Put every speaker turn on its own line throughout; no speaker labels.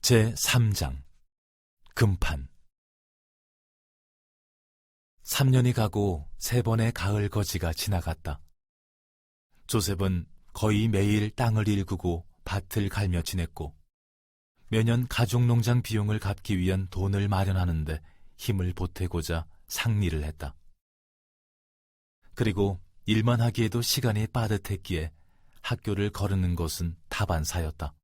제3장 금판. 3년이 가고 3번의 가을 거지가 지나갔다. 조셉은 거의 매일 땅을 일구고 밭을 갈며 지냈고 매년 가족농장 비용을 갚기 위한 돈을 마련하는데 힘을 보태고자 상리를 했다. 그리고 일만 하기에도 시간이 빠듯했기에 학교를 거르는 것은 다반사였다.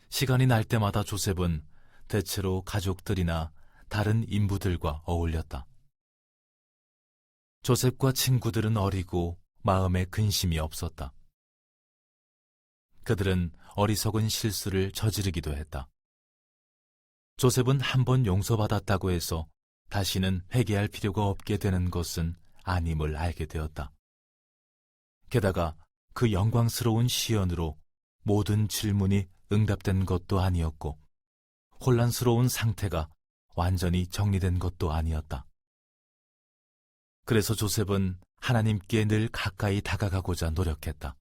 시간이 날 때마다 조셉은 대체로 가족들이나 다른 인부들과 어울렸다. 조셉과 친구들은 어리고 마음에 근심이 없었다. 그들은 어리석은 실수를 저지르기도 했다. 조셉은 한 번 용서받았다고 해서 다시는 회개할 필요가 없게 되는 것은 아님을 알게 되었다. 게다가 그 영광스러운 시연으로 모든 질문이 응답된 것도 아니었고 혼란스러운 상태가 완전히 정리된 것도 아니었다. 그래서 조셉은 하나님께 늘 가까이 다가가고자 노력했다.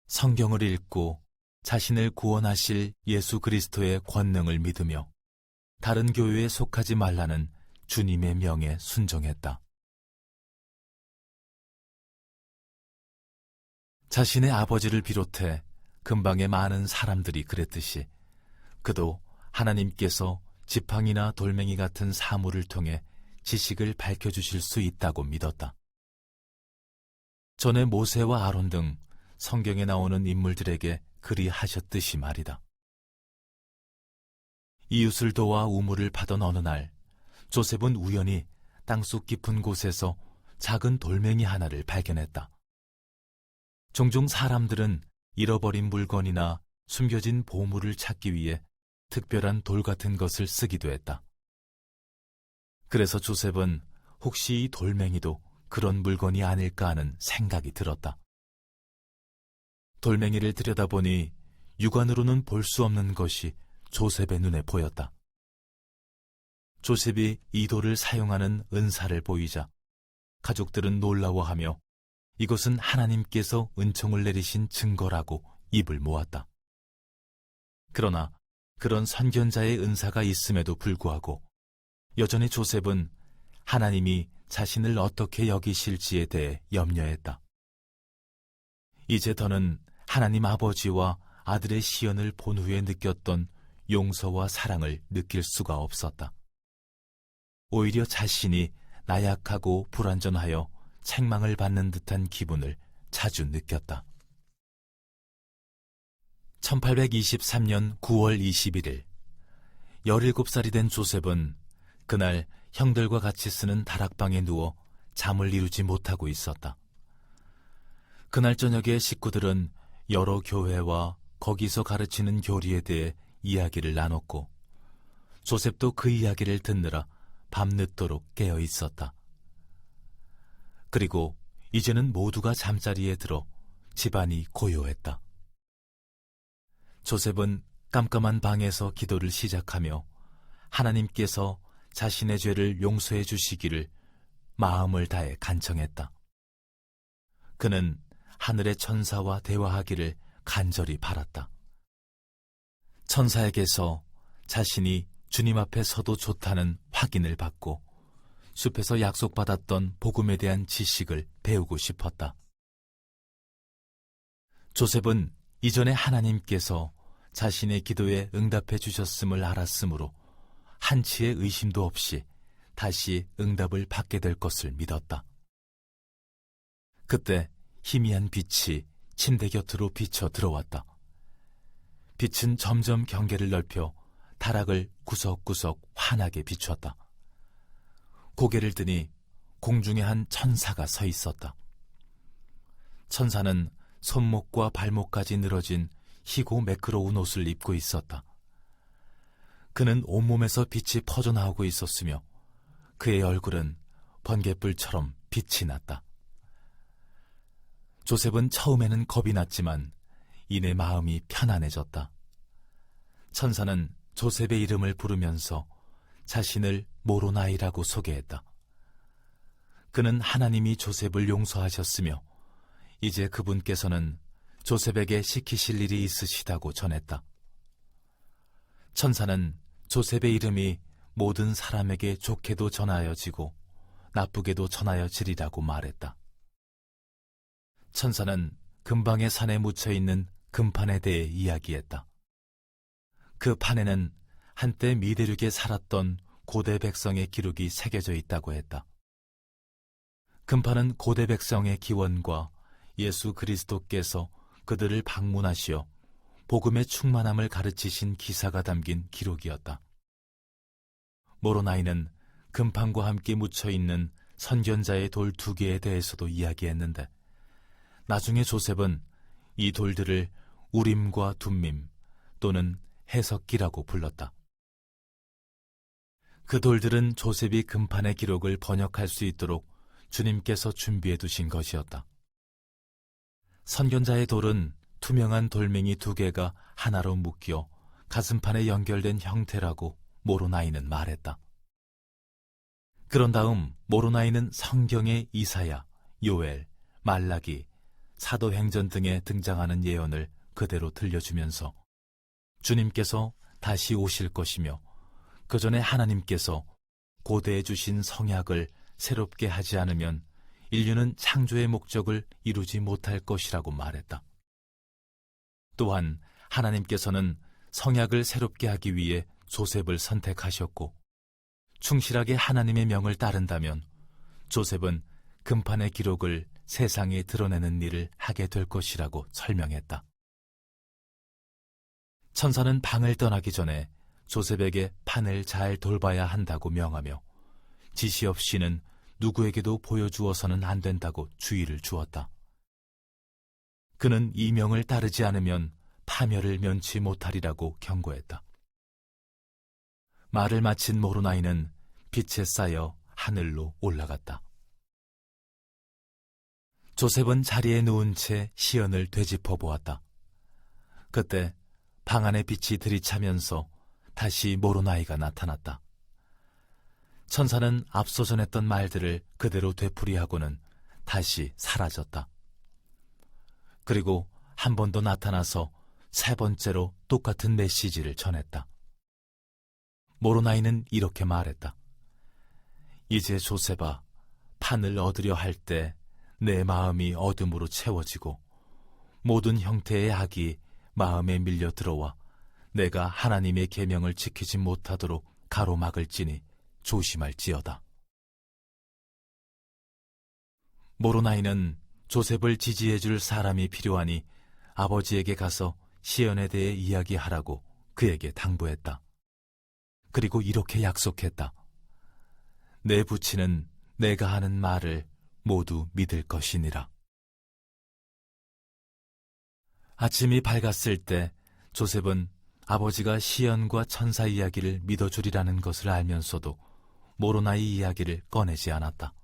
성경을 읽고 자신을 구원하실 예수 그리스도의 권능을 믿으며 다른 교회에 속하지 말라는 주님의 명에 순종했다. 자신의 아버지를 비롯해 근방의 많은 사람들이 그랬듯이 그도 하나님께서 지팡이나 돌멩이 같은 사물을 통해 지식을 밝혀주실 수 있다고 믿었다. 전에 모세와 아론 등 성경에 나오는 인물들에게 그리 하셨듯이 말이다. 이웃을 도와 우물을 파던 어느 날 조셉은 우연히 땅속 깊은 곳에서 작은 돌멩이 하나를 발견했다. 종종 사람들은 잃어버린 물건이나 숨겨진 보물을 찾기 위해 특별한 돌 같은 것을 쓰기도 했다. 그래서 조셉은 혹시 이 돌멩이도 그런 물건이 아닐까 하는 생각이 들었다. 돌멩이를 들여다보니 육안으로는 볼 수 없는 것이 조셉의 눈에 보였다. 조셉이 이 돌을 사용하는 은사를 보이자 가족들은 놀라워하며 이것은 하나님께서 은총을 내리신 증거라고 입을 모았다. 그러나 그런 선견자의 은사가 있음에도 불구하고 여전히 조셉은 하나님이 자신을 어떻게 여기실지에 대해 염려했다. 이제 더는 하나님 아버지와 아들의 시연을 본 후에 느꼈던 용서와 사랑을 느낄 수가 없었다. 오히려 자신이 나약하고 불완전하여 책망을 받는 듯한 기분을 자주 느꼈다. 1823년 9월 21일 17살이 된 조셉은 그날 형들과 같이 쓰는 다락방에 누워 잠을 이루지 못하고 있었다. 그날 저녁에 식구들은 여러 교회와 거기서 가르치는 교리에 대해 이야기를 나눴고 조셉도 그 이야기를 듣느라 밤늦도록 깨어 있었다. 그리고 이제는 모두가 잠자리에 들어 집안이 고요했다. 조셉은 깜깜한 방에서 기도를 시작하며 하나님께서 자신의 죄를 용서해 주시기를 마음을 다해 간청했다. 그는 하늘의 천사와 대화하기를 간절히 바랐다. 천사에게서 자신이 주님 앞에 서도 좋다는 확인을 받고 숲에서 약속받았던 복음에 대한 지식을 배우고 싶었다. 조셉은 이전에 하나님께서 자신의 기도에 응답해 주셨음을 알았으므로 한치의 의심도 없이 다시 응답을 받게 될 것을 믿었다. 그때 희미한 빛이 침대 곁으로 비쳐 들어왔다. 빛은 점점 경계를 넓혀 다락을 구석구석 환하게 비췄다. 고개를 드니 공중에 한 천사가 서 있었다. 천사는 손목과 발목까지 늘어진 희고 매끄러운 옷을 입고 있었다. 그는 온몸에서 빛이 퍼져나오고 있었으며 그의 얼굴은 번갯불처럼 빛이 났다. 조셉은 처음에는 겁이 났지만 이내 마음이 편안해졌다. 천사는 조셉의 이름을 부르면서 자신을 모로나이라고 소개했다. 그는 하나님이 조셉을 용서하셨으며 이제 그분께서는 조셉에게 시키실 일이 있으시다고 전했다. 천사는 조셉의 이름이 모든 사람에게 좋게도 전하여지고 나쁘게도 전하여지리라고 말했다. 천사는 근방의 산에 묻혀있는 금판에 대해 이야기했다. 그 판에는 한때 미대륙에 살았던 고대 백성의 기록이 새겨져 있다고 했다. 금판은 고대 백성의 기원과 예수 그리스도께서 그들을 방문하시어 복음의 충만함을 가르치신 기사가 담긴 기록이었다. 모로나이는 금판과 함께 묻혀있는 선견자의 돌 2개에 대해서도 이야기했는데 나중에 조셉은 이 돌들을 우림과 둠밈 또는 해석기라고 불렀다. 그 돌들은 조셉이 금판의 기록을 번역할 수 있도록 주님께서 준비해 두신 것이었다. 선견자의 돌은 투명한 돌멩이 2개가 하나로 묶여 가슴판에 연결된 형태라고 모로나이는 말했다. 그런 다음 모로나이는 성경의 이사야, 요엘, 말라기, 사도행전 등에 등장하는 예언을 그대로 들려주면서 주님께서 다시 오실 것이며 그 전에 하나님께서 고대해 주신 성약을 새롭게 하지 않으면 인류는 창조의 목적을 이루지 못할 것이라고 말했다. 또한 하나님께서는 성약을 새롭게 하기 위해 조셉을 선택하셨고 충실하게 하나님의 명을 따른다면 조셉은 금판의 기록을 세상에 드러내는 일을 하게 될 것이라고 설명했다. 천사는 방을 떠나기 전에 조셉에게 판을 잘 돌봐야 한다고 명하며 지시 없이는 누구에게도 보여주어서는 안 된다고 주의를 주었다. 그는 이 명을 따르지 않으면 파멸을 면치 못하리라고 경고했다. 말을 마친 모로나이는 빛에 쌓여 하늘로 올라갔다. 조셉은 자리에 누운 채 시연을 되짚어 보았다. 그때 방 안의 빛이 들이차면서 다시 모로나이가 나타났다. 천사는 앞서 전했던 말들을 그대로 되풀이하고는 다시 사라졌다. 그리고 한 번 더 나타나서 3번째로 똑같은 메시지를 전했다. 모로나이는 이렇게 말했다. 이제 조셉아, 판을 얻으려 할 때 내 마음이 어둠으로 채워지고 모든 형태의 악이 마음에 밀려 들어와 내가 하나님의 계명을 지키지 못하도록 가로막을지니 조심할지어다. 모로나이는 조셉을 지지해줄 사람이 필요하니 아버지에게 가서 시연에 대해 이야기하라고 그에게 당부했다. 그리고 이렇게 약속했다. 내 부친은 내가 하는 말을 모두 믿을 것이니라. 아침이 밝았을 때 조셉은 아버지가 시연과 천사 이야기를 믿어주리라는 것을 알면서도 모로나이 이야기를 꺼내지 않았다.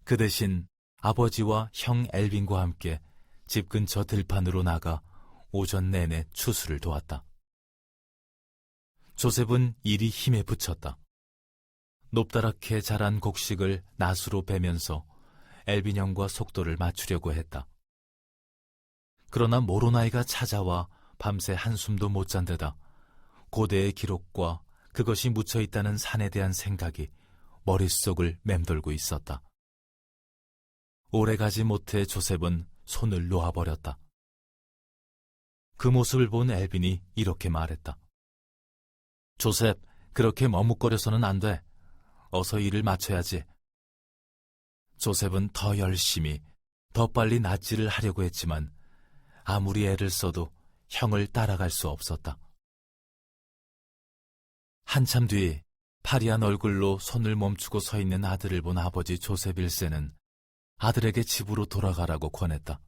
그 대신 아버지와 형 엘빈과 함께 집 근처 들판으로 나가 오전 내내 추수를 도왔다. 조셉은 일이 힘에 부쳤다. 높다랗게 자란 곡식을 낫으로 베면서 엘빈 형과 속도를 맞추려고 했다. 그러나 모로나이가 찾아와 밤새 한숨도 못 잔 데다 고대의 기록과 그것이 묻혀있다는 산에 대한 생각이 머릿속을 맴돌고 있었다. 오래가지 못해 조셉은 손을 놓아버렸다. 그 모습을 본 엘빈이 이렇게 말했다. 조셉, 그렇게 머뭇거려서는 안 돼. 어서 일을 마쳐야지. 조셉은 더 열심히, 더 빨리 낫지를 하려고 했지만 아무리 애를 써도 형을 따라갈 수 없었다. 한참 뒤 파리한 얼굴로 손을 멈추고 서 있는 아들을 본 아버지 조셉 1세는 아들에게 집으로 돌아가라고 권했다.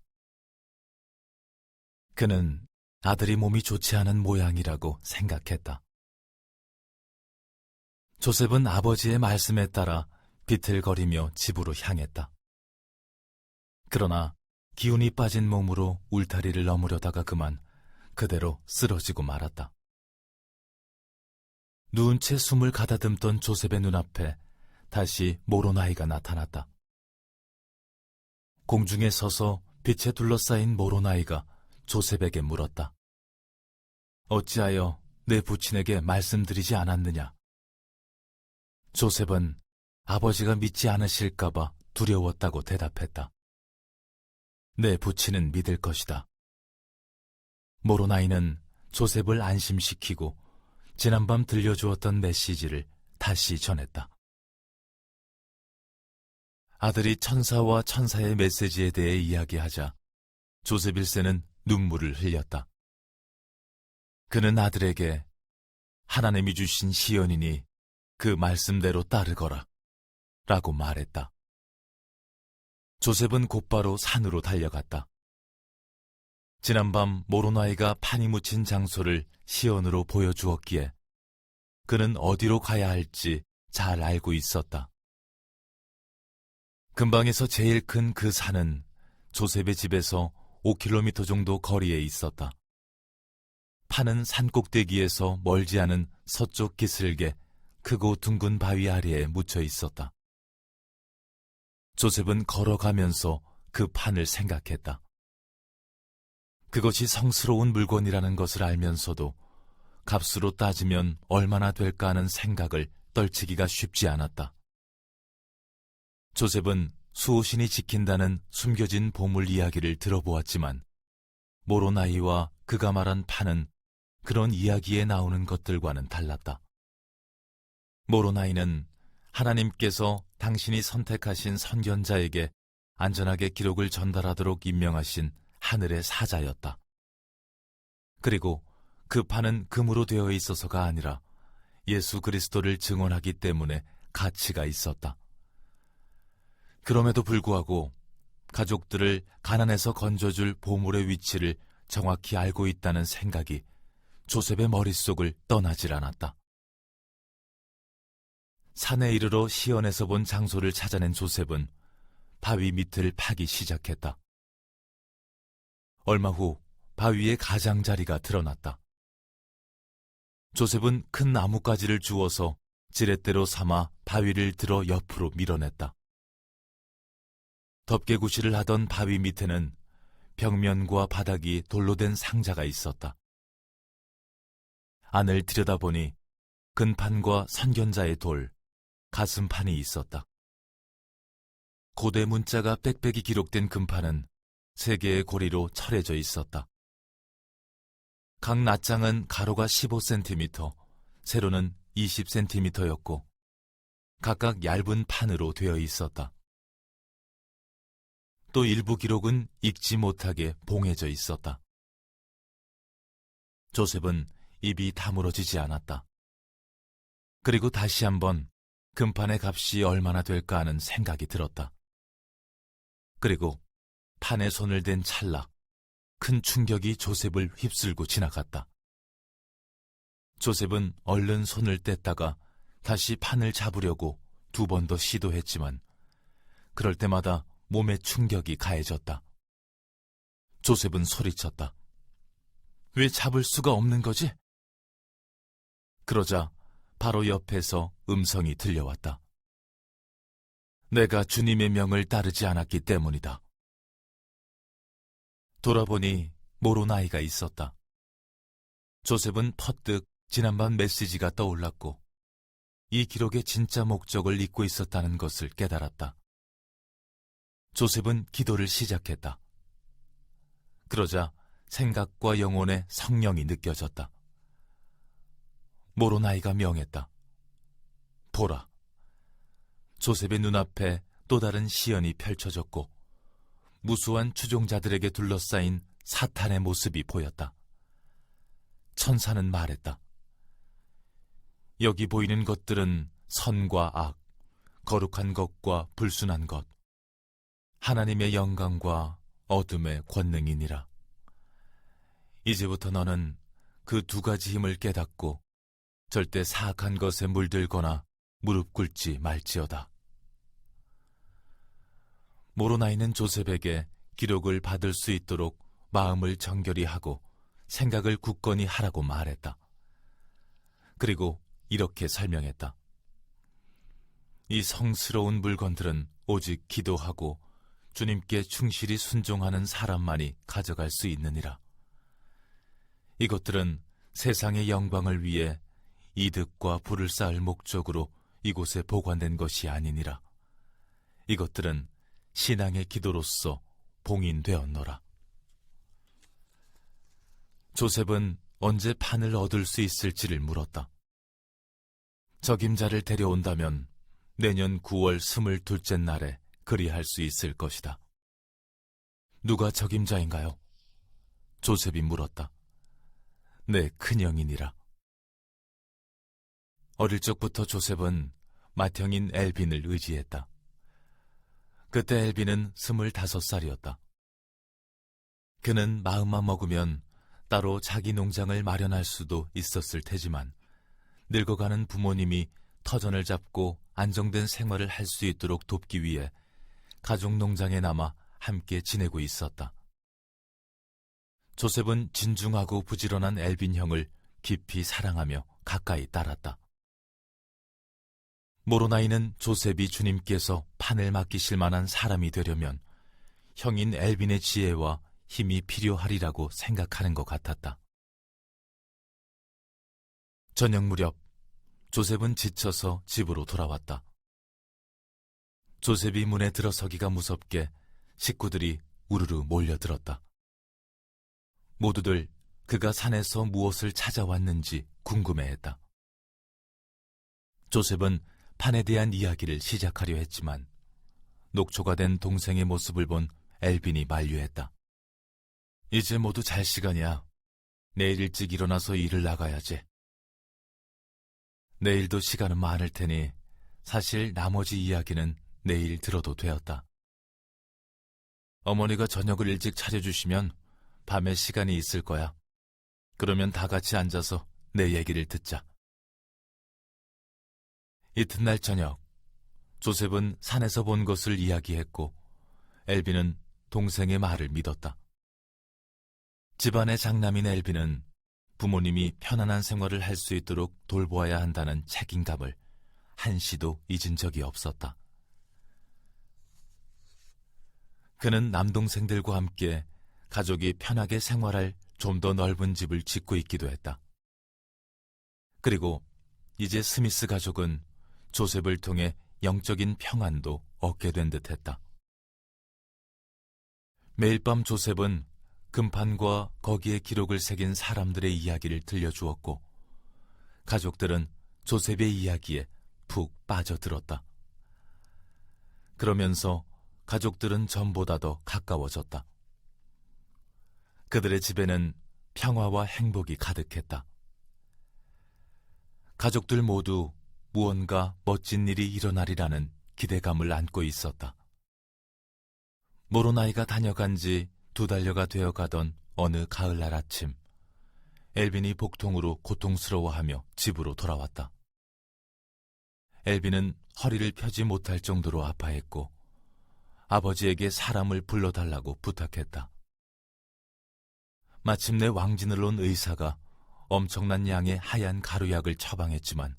그는 아들이 몸이 좋지 않은 모양이라고 생각했다. 조셉은 아버지의 말씀에 따라 비틀거리며 집으로 향했다. 그러나 기운이 빠진 몸으로 울타리를 넘으려다가 그만 그대로 쓰러지고 말았다. 누운 채 숨을 가다듬던 조셉의 눈앞에 다시 모로나이가 나타났다. 공중에 서서 빛에 둘러싸인 모로나이가 조셉에게 물었다. 어찌하여 내 부친에게 말씀드리지 않았느냐? 조셉은 아버지가 믿지 않으실까봐 두려웠다고 대답했다. 내 부친은 믿을 것이다. 모로나이는 조셉을 안심시키고 지난밤 들려주었던 메시지를 다시 전했다. 아들이 천사와 천사의 메시지에 대해 이야기하자 조셉 1세는 눈물을 흘렸다. 그는 아들에게 하나님이 주신 시연이니 그 말씀대로 따르거라 라고 말했다. 조셉은 곧바로 산으로 달려갔다. 지난밤 모로나이가 판이 묻힌 장소를 시연으로 보여주었기에 그는 어디로 가야 할지 잘 알고 있었다. 근방에서 제일 큰 그 산은 조셉의 집에서 5km 정도 거리에 있었다. 판은 산 꼭대기에서 멀지 않은 서쪽 기슭에 크고 둥근 바위 아래에 묻혀 있었다. 조셉은 걸어가면서 그 판을 생각했다. 그것이 성스러운 물건이라는 것을 알면서도 값으로 따지면 얼마나 될까 하는 생각을 떨치기가 쉽지 않았다. 조셉은 수호신이 지킨다는 숨겨진 보물 이야기를 들어보았지만 모로나이와 그가 말한 판은 그런 이야기에 나오는 것들과는 달랐다. 모로나이는 하나님께서 당신이 선택하신 선견자에게 안전하게 기록을 전달하도록 임명하신 하늘의 사자였다. 그리고 그 판은 금으로 되어 있어서가 아니라 예수 그리스도를 증언하기 때문에 가치가 있었다. 그럼에도 불구하고 가족들을 가난에서 건져줄 보물의 위치를 정확히 알고 있다는 생각이 조셉의 머릿속을 떠나질 않았다. 산에 이르러 시연에서 본 장소를 찾아낸 조셉은 바위 밑을 파기 시작했다. 얼마 후 바위의 가장자리가 드러났다. 조셉은 큰 나뭇가지를 주워서 지렛대로 삼아 바위를 들어 옆으로 밀어냈다. 덮개구시를 하던 바위 밑에는 벽면과 바닥이 돌로 된 상자가 있었다. 안을 들여다보니 근판과 선견자의 돌, 가슴판이 있었다. 고대 문자가 빽빽이 기록된 근판은 3개의 고리로 철해져 있었다. 각 낱장은 가로가 15cm, 세로는 20cm였고 각각 얇은 판으로 되어 있었다. 또 일부 기록은 읽지 못하게 봉해져 있었다. 조셉은 입이 다물어지지 않았다. 그리고 다시 한번 금판의 값이 얼마나 될까 하는 생각이 들었다. 그리고 판에 손을 댄 찰나 큰 충격이 조셉을 휩쓸고 지나갔다. 조셉은 얼른 손을 뗐다가 다시 판을 잡으려고 2번 더 시도했지만 그럴 때마다 몸에 충격이 가해졌다. 조셉은 소리쳤다. 왜 잡을 수가 없는 거지? 그러자 바로 옆에서 음성이 들려왔다. 내가 주님의 명을 따르지 않았기 때문이다. 돌아보니 모로나이가 있었다. 조셉은 퍼뜩 지난밤 메시지가 떠올랐고 이 기록의 진짜 목적을 잊고 있었다는 것을 깨달았다. 조셉은 기도를 시작했다. 그러자 생각과 영혼의 성령이 느껴졌다. 모로나이가 명했다. 보라. 조셉의 눈앞에 또 다른 시연이 펼쳐졌고 무수한 추종자들에게 둘러싸인 사탄의 모습이 보였다. 천사는 말했다. 여기 보이는 것들은 선과 악, 거룩한 것과 불순한 것, 하나님의 영광과 어둠의 권능이니라. 이제부터 너는 그 2가지 힘을 깨닫고 절대 사악한 것에 물들거나 무릎 꿇지 말지어다. 모로나이는 조셉에게 기록을 받을 수 있도록 마음을 정결히 하고 생각을 굳건히 하라고 말했다. 그리고 이렇게 설명했다. 이 성스러운 물건들은 오직 기도하고 주님께 충실히 순종하는 사람만이 가져갈 수 있느니라. 이것들은 세상의 영광을 위해 이득과 부를 쌓을 목적으로 이곳에 보관된 것이 아니니라. 이것들은 신앙의 기도로서 봉인되었노라. 조셉은 언제 판을 얻을 수 있을지를 물었다. 적임자를 데려온다면 내년 9월 22째 날에 그리할 수 있을 것이다. 누가 적임자인가요? 조셉이 물었다. 내 큰형이니라. 어릴 적부터 조셉은 맏형인 엘빈을 의지했다. 그때 엘빈은 25살이었다. 그는 마음만 먹으면 따로 자기 농장을 마련할 수도 있었을 테지만 늙어가는 부모님이 터전을 잡고 안정된 생활을 할 수 있도록 돕기 위해 가족 농장에 남아 함께 지내고 있었다. 조셉은 진중하고 부지런한 엘빈 형을 깊이 사랑하며 가까이 따랐다. 모로나이는 조셉이 주님께서 판을 맡기실 만한 사람이 되려면 형인 엘빈의 지혜와 힘이 필요하리라고 생각하는 것 같았다. 저녁 무렵 조셉은 지쳐서 집으로 돌아왔다. 조셉이 문에 들어서기가 무섭게 식구들이 우르르 몰려들었다. 모두들 그가 산에서 무엇을 찾아왔는지 궁금해했다. 조셉은 판에 대한 이야기를 시작하려 했지만 녹초가 된 동생의 모습을 본 엘빈이 만류했다. 이제 모두 잘 시간이야. 내일 일찍 일어나서 일을 나가야지. 내일도 시간은 많을 테니 사실 나머지 이야기는 내일 들어도 되었다. 어머니가 저녁을 일찍 차려주시면 밤에 시간이 있을 거야. 그러면 다 같이 앉아서 내 얘기를 듣자. 이튿날 저녁, 조셉은 산에서 본 것을 이야기했고 엘빈은 동생의 말을 믿었다. 집안의 장남인 엘빈은 부모님이 편안한 생활을 할 수 있도록 돌보아야 한다는 책임감을 한시도 잊은 적이 없었다. 그는 남동생들과 함께 가족이 편하게 생활할 좀 더 넓은 집을 짓고 있기도 했다. 그리고 이제 스미스 가족은 조셉을 통해 영적인 평안도 얻게 된 듯했다. 매일 밤 조셉은 금판과 거기에 기록을 새긴 사람들의 이야기를 들려주었고 가족들은 조셉의 이야기에 푹 빠져들었다. 그러면서 가족들은 전보다 더 가까워졌다. 그들의 집에는 평화와 행복이 가득했다. 가족들 모두 무언가 멋진 일이 일어나리라는 기대감을 안고 있었다. 모로나이가 다녀간 지 2달여가 되어가던 어느 가을날 아침, 엘빈이 복통으로 고통스러워하며 집으로 돌아왔다. 엘빈은 허리를 펴지 못할 정도로 아파했고 아버지에게 사람을 불러달라고 부탁했다. 마침내 왕진을 온 의사가 엄청난 양의 하얀 가루약을 처방했지만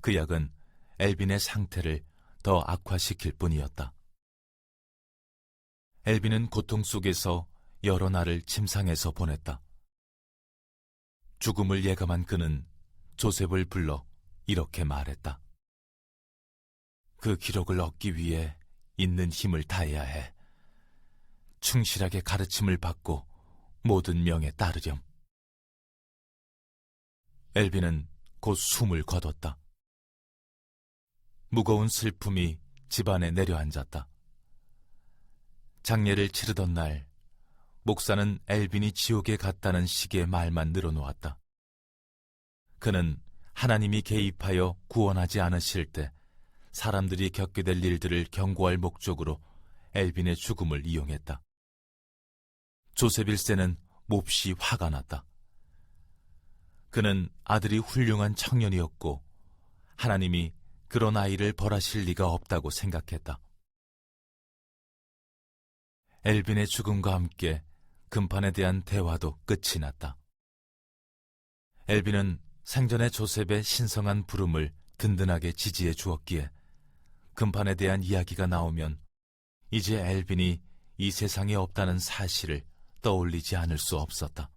그 약은 엘빈의 상태를 더 악화시킬 뿐이었다. 엘빈은 고통 속에서 여러 날을 침상에서 보냈다. 죽음을 예감한 그는 조셉을 불러 이렇게 말했다. 그 기록을 얻기 위해 있는 힘을 다해야 해. 충실하게 가르침을 받고 모든 명에 따르렴. 엘빈은 곧 숨을 거뒀다. 무거운 슬픔이 집안에 내려앉았다. 장례를 치르던 날, 목사는 엘빈이 지옥에 갔다는 식의 말만 늘어놓았다. 그는 하나님이 개입하여 구원하지 않으실 때 사람들이 겪게 될 일들을 경고할 목적으로 엘빈의 죽음을 이용했다. 조셉 1세는 몹시 화가 났다. 그는 아들이 훌륭한 청년이었고 하나님이 그런 아이를 벌하실 리가 없다고 생각했다. 엘빈의 죽음과 함께 금판에 대한 대화도 끝이 났다. 엘빈은 생전에 조셉의 신성한 부름을 든든하게 지지해 주었기에 금판에 대한 이야기가 나오면 이제 엘빈이 이 세상에 없다는 사실을 떠올리지 않을 수 없었다.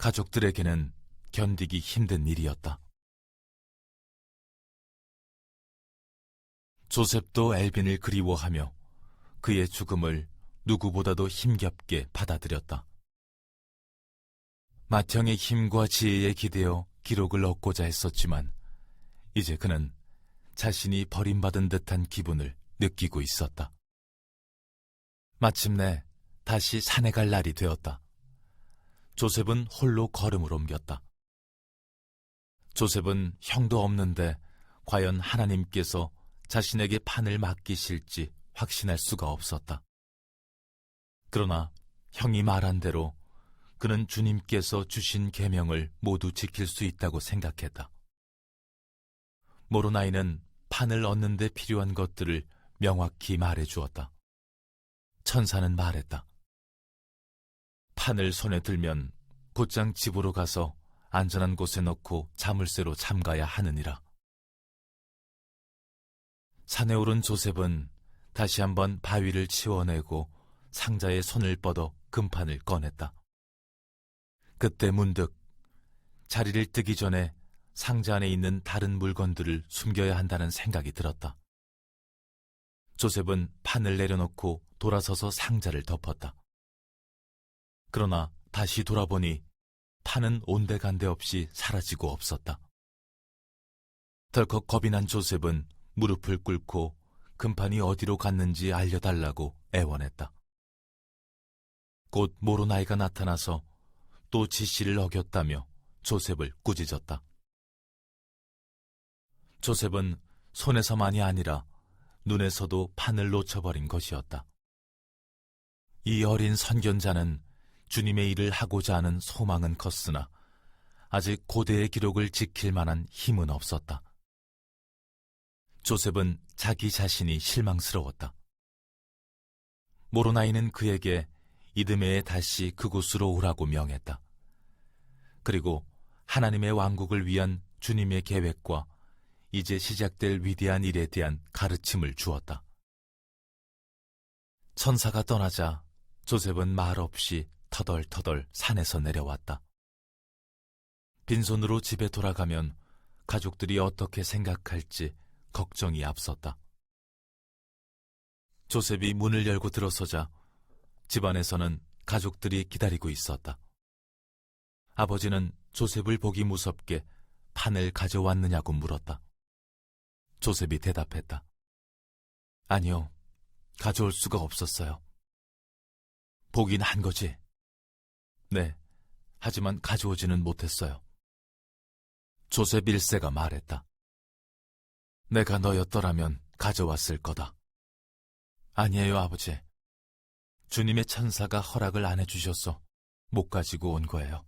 가족들에게는 견디기 힘든 일이었다. 조셉도 엘빈을 그리워하며 그의 죽음을 누구보다도 힘겹게 받아들였다. 맏형의 힘과 지혜에 기대어 기록을 얻고자 했었지만 이제 그는 자신이 버림받은 듯한 기분을 느끼고 있었다. 마침내 다시 산에 갈 날이 되었다. 조셉은 홀로 걸음을 옮겼다. 조셉은 형도 없는데 과연 하나님께서 자신에게 판을 맡기실지 확신할 수가 없었다. 그러나 형이 말한 대로 그는 주님께서 주신 계명을 모두 지킬 수 있다고 생각했다. 모로나이는 판을 얻는 데 필요한 것들을 명확히 말해 주었다. 천사는 말했다. 판을 손에 들면 곧장 집으로 가서 안전한 곳에 넣고 자물쇠로 잠가야 하느니라. 산에 오른 조셉은 다시 한번 바위를 치워내고 상자에 손을 뻗어 금판을 꺼냈다. 그때 문득 자리를 뜨기 전에 상자 안에 있는 다른 물건들을 숨겨야 한다는 생각이 들었다. 조셉은 판을 내려놓고 돌아서서 상자를 덮었다. 그러나 다시 돌아보니 판은 온데간데 없이 사라지고 없었다. 덜컥 겁이 난 조셉은 무릎을 꿇고 금판이 어디로 갔는지 알려달라고 애원했다. 곧 모로나이가 나타나서 또 지시를 어겼다며 조셉을 꾸짖었다. 조셉은 손에서만이 아니라 눈에서도 판을 놓쳐버린 것이었다. 이 어린 선견자는 주님의 일을 하고자 하는 소망은 컸으나 아직 고대의 기록을 지킬 만한 힘은 없었다. 조셉은 자기 자신이 실망스러웠다. 모로나이는 그에게 이듬해에 다시 그곳으로 오라고 명했다. 그리고 하나님의 왕국을 위한 주님의 계획과 이제 시작될 위대한 일에 대한 가르침을 주었다. 천사가 떠나자 조셉은 말없이 터덜터덜 산에서 내려왔다. 빈손으로 집에 돌아가면 가족들이 어떻게 생각할지 걱정이 앞섰다. 조셉이 문을 열고 들어서자 집안에서는 가족들이 기다리고 있었다. 아버지는 조셉을 보기 무섭게 판을 가져왔느냐고 물었다. 조셉이 대답했다. 아니요, 가져올 수가 없었어요. 보긴 한 거지. 네, 하지만 가져오지는 못했어요. 조셉 1세가 말했다. 내가 너였더라면 가져왔을 거다. 아니에요, 아버지. 주님의 천사가 허락을 안 해주셔서 못 가지고 온 거예요.